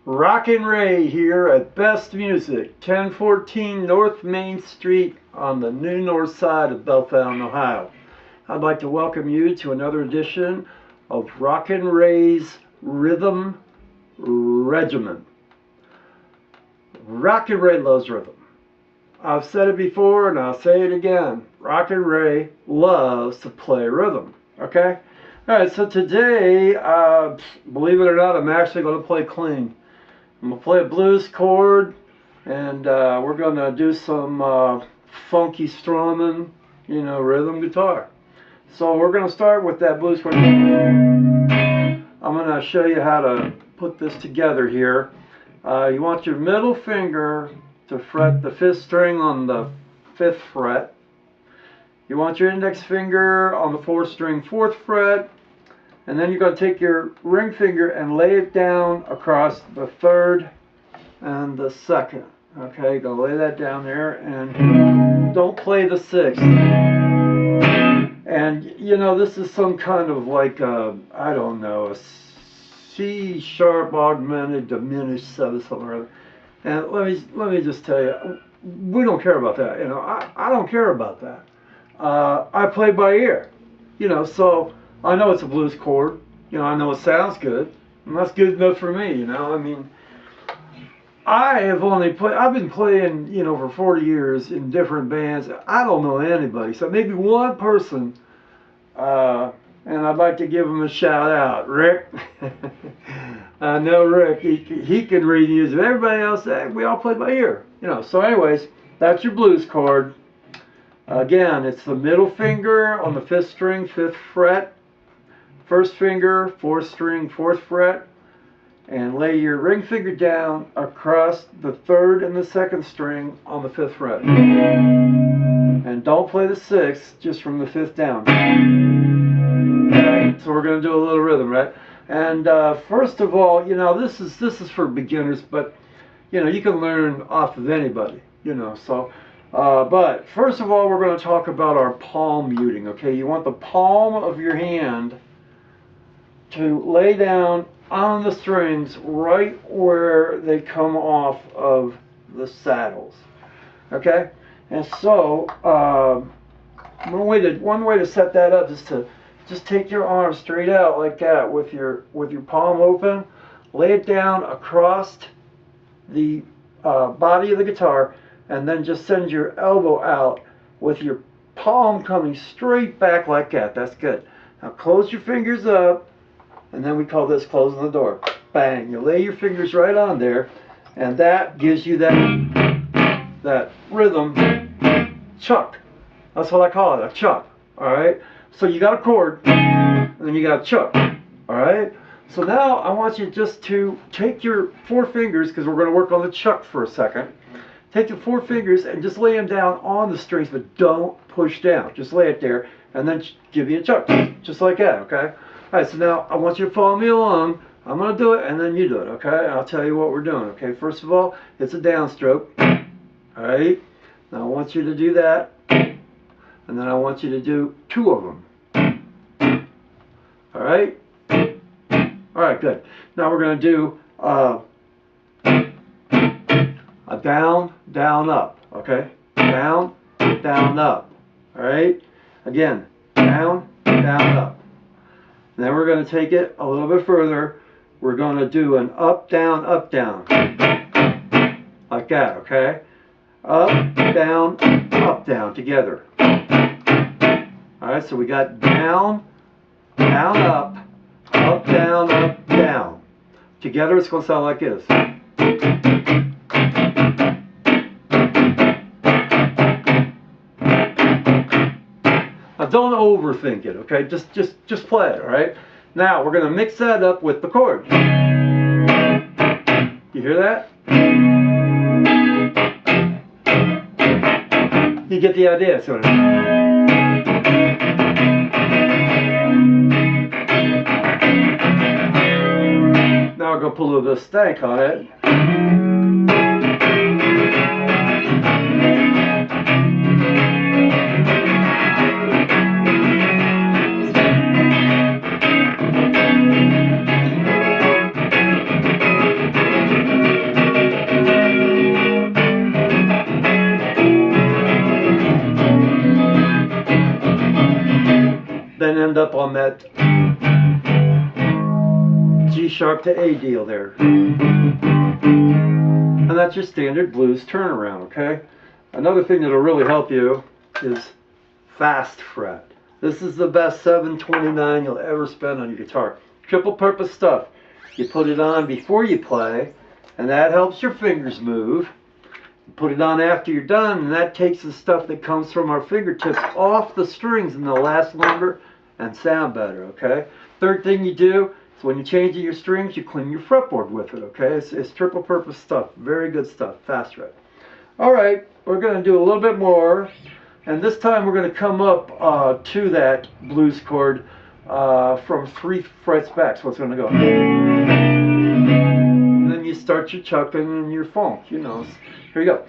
Rockin' Ray here at Best Music, 1014 North Main Street on the new north side of Bellefontaine, Ohio. I'd like to welcome you to another edition of Rockin' Ray's Rhythm Regimen. Rockin' Ray loves rhythm. I've said it before and I'll say it again. Rockin' Ray loves to play rhythm. Okay? Alright, so today, believe it or not, I'm actually going to play clean. I'm going to play a blues chord, and we're going to do some funky strumming, rhythm guitar. So we're going to start with that blues chord. I'm going to show you how to put this together here. You want your middle finger to fret the 5th string on the 5th fret. You want your index finger on the 4th string, 4th fret. And then you're going to take your ring finger and lay it down across the 3rd and the 2nd. Okay, you're going to lay that down there and don't play the 6th. And this is some kind of like a C sharp augmented diminished 7th, something or other. And let me just tell you, we don't care about that. I don't care about that. I play by ear. So I know it's a blues chord. I know it sounds good, and that's good enough for me. I've been playing, for 40 years in different bands. I don't know anybody, so maybe one person, and I'd like to give him a shout out, Rick. I know Rick. He can read music. Everybody else, we all play by ear. So anyways, that's your blues chord. Again, it's the middle finger on the 5th string, 5th fret. 1st finger, 4th string, 4th fret, and lay your ring finger down across the 3rd and the 2nd string on the 5th fret. And don't play the 6th, just from the 5th down. Okay, so we're going to do a little rhythm, right? And first of all, this is for beginners, but you can learn off of anybody, but first of all, we're going to talk about our palm muting. Okay, you want the palm of your hand to lay down on the strings right where they come off of the saddles. Okay? And so one way to set that up is to just take your arm straight out like that with your palm open, lay it down across the body of the guitar, and then just send your elbow out with your palm coming straight back like that. That's good. Now close your fingers up. And then we call this closing the door. Bang! You lay your fingers right on there, and that gives you that rhythm chuck. That's what I call it, a chuck. All right. So you got a chord, and then you got a chuck. All right. So now I want you just to take your 4 fingers, because we're going to work on the chuck for a second. Take the 4 fingers and just lay them down on the strings, but don't push down. Just lay it there, and then give you a chuck, just like that. Okay. Alright, so now I want you to follow me along. I'm going to do it, and then you do it, okay? And I'll tell you what we're doing, okay? First of all, it's a downstroke. Alright? Now I want you to do that, and then I want you to do 2 of them. Alright? Alright, good. Now we're going to do a down, down, up, okay? Down, down, up. Alright? Again, down, down, up. Then we're going to take it a little bit further. We're going to do an up, down, like that, okay? Up, down, together. Alright, so we got down, down, up, down. Together it's going to sound like this. Now don't overthink it, okay? Just play it, all right? Now we're going to mix that up with the chord. You hear that? You get the idea, sort of. Now we're going to put a little bit of stank on it. end up on that G sharp to A deal there. And that's your standard blues turnaround, okay? Another thing that'll really help you is fast fret. This is the best 729 you'll ever spend on your guitar. Triple purpose stuff. You put it on before you play, and that helps your fingers move. You put it on after you're done, and that takes the stuff that comes from our fingertips off the strings, and they'll last longer and sound better, okay? Third thing you do is when you're changing your strings, you clean your fretboard with it, okay? It's triple purpose stuff. Very good stuff. Fast fret. All right, we're going to do a little bit more. And this time we're going to come up to that blues chord from 3 frets back. So it's going to go. And then you start your chucking and your funk, you know. Here you go.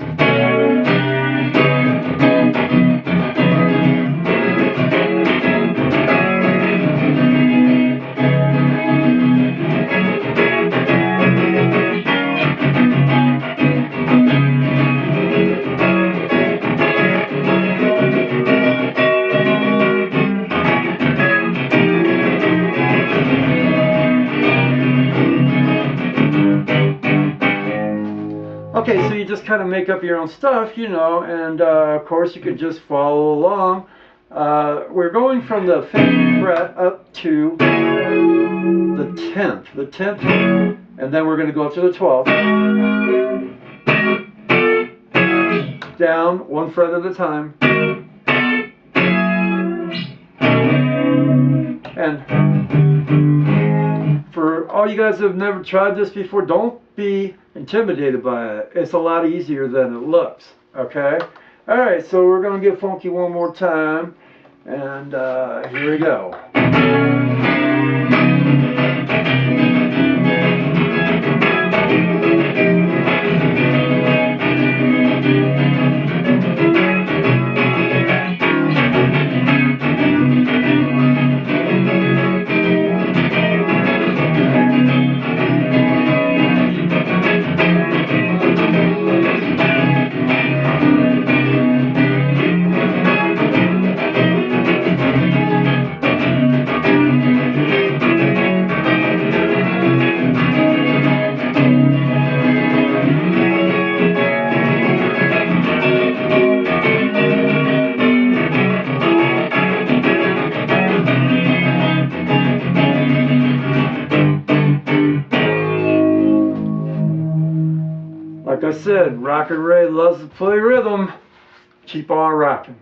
Okay, so you just kind of make up your own stuff, you know, and of course you could just follow along. We're going from the 5th fret up to the 10th, and then we're going to go up to the 12th. Down 1 fret at a time. And for all you guys who have never tried this before, don't be intimidated by it. It's a lot easier than it looks, okay? Alright, so we're going to get funky one more time, and here we go. Like I said, Rockin' Ray loves to play rhythm. Keep on rocking.